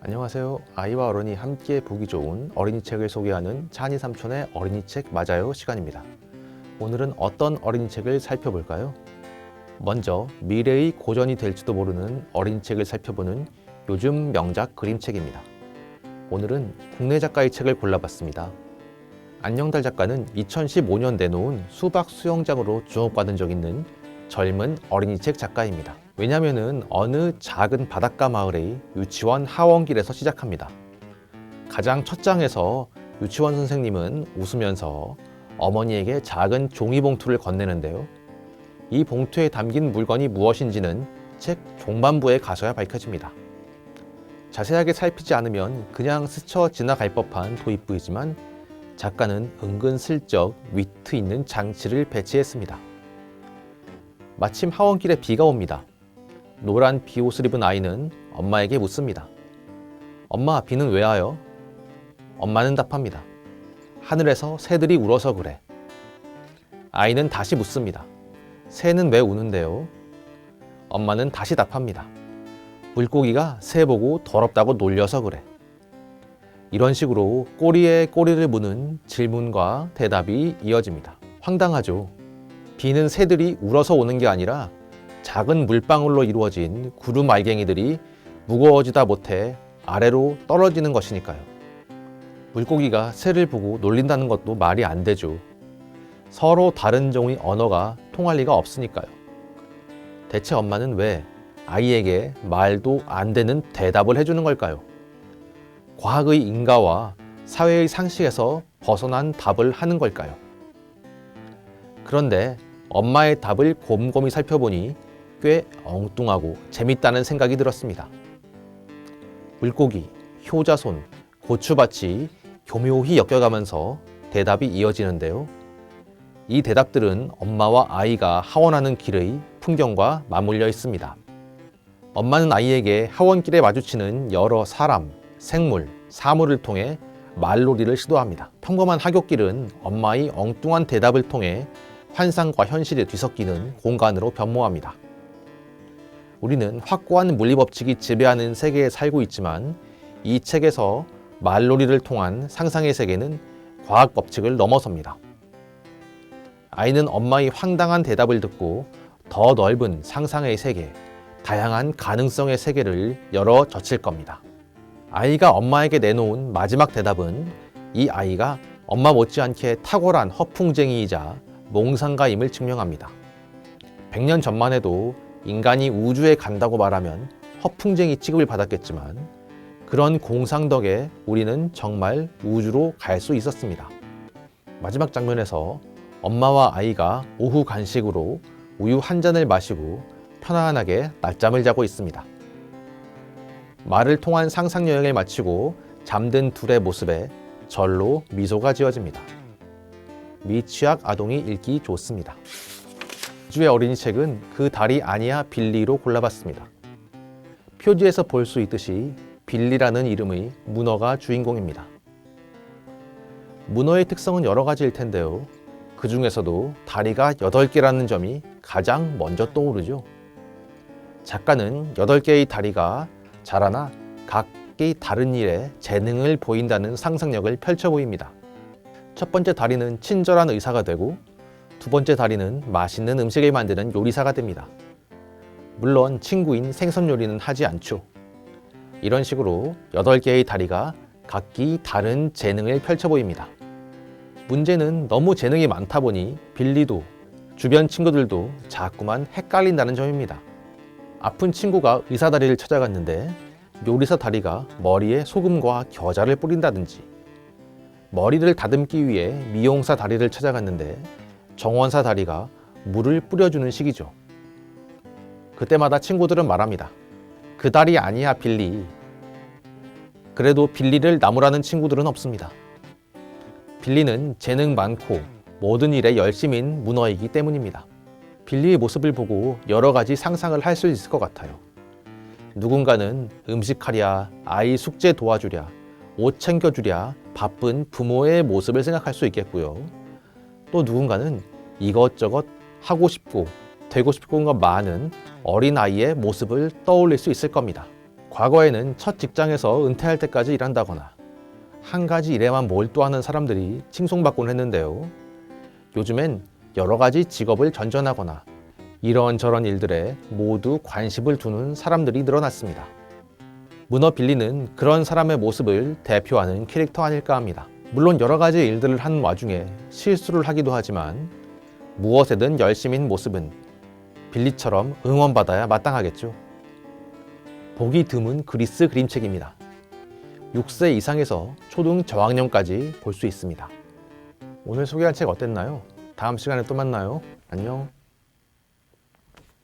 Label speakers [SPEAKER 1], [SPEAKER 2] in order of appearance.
[SPEAKER 1] 안녕하세요. 아이와 어른이 함께 보기 좋은 어린이 책을 소개하는 찬이 삼촌의 어린이 책 맞아요 시간입니다. 오늘은 어떤 어린이 책을 살펴볼까요? 먼저 미래의 고전이 될지도 모르는 어린이 책을 살펴보는 요즘 명작 그림책입니다. 오늘은 국내 작가의 책을 골라봤습니다. 안녕달 작가는 2015년 내놓은 수박 수영장으로 주목받은 적 있는 젊은 어린이 책 작가입니다. 왜냐면은 어느 작은 바닷가 마을의 유치원 하원길에서 시작합니다. 가장 첫 장에서 유치원 선생님은 웃으면서 어머니에게 작은 종이봉투를 건네는데요. 이 봉투에 담긴 물건이 무엇인지는 책 종반부에 가서야 밝혀집니다. 자세하게 살피지 않으면 그냥 스쳐 지나갈 법한 도입부이지만 작가는 은근슬쩍 위트 있는 장치를 배치했습니다. 마침 하원길에 비가 옵니다. 노란 비옷을 입은 아이는 엄마에게 묻습니다. 엄마, 비는 왜 와요? 엄마는 답합니다. 하늘에서 새들이 울어서 그래. 아이는 다시 묻습니다. 새는 왜 우는데요? 엄마는 다시 답합니다. 물고기가 새 보고 더럽다고 놀려서 그래. 이런 식으로 꼬리에 꼬리를 무는 질문과 대답이 이어집니다. 황당하죠? 비는 새들이 울어서 오는 게 아니라 작은 물방울로 이루어진 구름 알갱이들이 무거워지다 못해 아래로 떨어지는 것이니까요. 물고기가 새를 보고 놀린다는 것도 말이 안 되죠. 서로 다른 종의 언어가 통할 리가 없으니까요. 대체 엄마는 왜 아이에게 말도 안 되는 대답을 해주는 걸까요? 과학의 인가와 사회의 상식에서 벗어난 답을 하는 걸까요? 그런데 엄마의 답을 곰곰이 살펴보니 꽤 엉뚱하고 재밌다는 생각이 들었습니다. 물고기, 효자손, 고추밭이 교묘히 엮여가면서 대답이 이어지는데요. 이 대답들은 엄마와 아이가 하원하는 길의 풍경과 맞물려 있습니다. 엄마는 아이에게 하원길에 마주치는 여러 사람, 생물, 사물을 통해 말놀이를 시도합니다. 평범한 하굣길은 엄마의 엉뚱한 대답을 통해 환상과 현실이 뒤섞이는 공간으로 변모합니다. 우리는 확고한 물리법칙이 지배하는 세계에 살고 있지만 이 책에서 말놀이를 통한 상상의 세계는 과학법칙을 넘어섭니다. 아이는 엄마의 황당한 대답을 듣고 더 넓은 상상의 세계, 다양한 가능성의 세계를 열어 젖힐 겁니다. 아이가 엄마에게 내놓은 마지막 대답은 이 아이가 엄마 못지않게 탁월한 허풍쟁이이자 몽상가임을 증명합니다. 100년 전만 해도 인간이 우주에 간다고 말하면 허풍쟁이 취급을 받았겠지만 그런 공상 덕에 우리는 정말 우주로 갈 수 있었습니다. 마지막 장면에서 엄마와 아이가 오후 간식으로 우유 한 잔을 마시고 편안하게 낮잠을 자고 있습니다. 말을 통한 상상 여행을 마치고 잠든 둘의 모습에 절로 미소가 지어집니다. 미취학 아동이 읽기 좋습니다. 주의 어린이 책은 그 달이 아니야 빌리로 골라봤습니다. 표지에서 볼 수 있듯이 빌리라는 이름의 문어가 주인공입니다. 문어의 특성은 여러 가지일 텐데요. 그 중에서도 다리가 8개라는 점이 가장 먼저 떠오르죠. 작가는 8개의 다리가 자라나 각기 다른 일에 재능을 보인다는 상상력을 펼쳐 보입니다. 첫 번째 다리는 친절한 의사가 되고 두 번째 다리는 맛있는 음식을 만드는 요리사가 됩니다. 물론 친구인 생선 요리는 하지 않죠. 이런 식으로 8개의 다리가 각기 다른 재능을 펼쳐 보입니다. 문제는 너무 재능이 많다 보니 빌리도 주변 친구들도 자꾸만 헷갈린다는 점입니다. 아픈 친구가 의사 다리를 찾아갔는데 요리사 다리가 머리에 소금과 겨자를 뿌린다든지 머리를 다듬기 위해 미용사 다리를 찾아갔는데 정원사 다리가 물을 뿌려주는 식이죠. 그때마다 친구들은 말합니다. 그 다리 아니야 빌리. 그래도 빌리를 나무라는 친구들은 없습니다. 빌리는 재능 많고 모든 일에 열심인 문어이기 때문입니다. 빌리의 모습을 보고 여러 가지 상상을 할 수 있을 것 같아요. 누군가는 음식하랴, 아이 숙제 도와주랴, 옷 챙겨주랴 바쁜 부모의 모습을 생각할 수 있겠고요. 또 누군가는 이것저것 하고 싶고 되고 싶은 것 많은 어린아이의 모습을 떠올릴 수 있을 겁니다. 과거에는 첫 직장에서 은퇴할 때까지 일한다거나 한 가지 일에만 몰두하는 사람들이 칭송받곤 했는데요. 요즘엔 여러 가지 직업을 전전하거나 이런저런 일들에 모두 관심을 두는 사람들이 늘어났습니다. 문어 빌리는 그런 사람의 모습을 대표하는 캐릭터 아닐까 합니다. 물론 여러 가지 일들을 하는 와중에 실수를 하기도 하지만 무엇에든 열심인 모습은 빌리처럼 응원받아야 마땅하겠죠. 보기 드문 그리스 그림책입니다. 6세 이상에서 초등 저학년까지 볼 수 있습니다. 오늘 소개한 책 어땠나요? 다음 시간에 또 만나요. 안녕.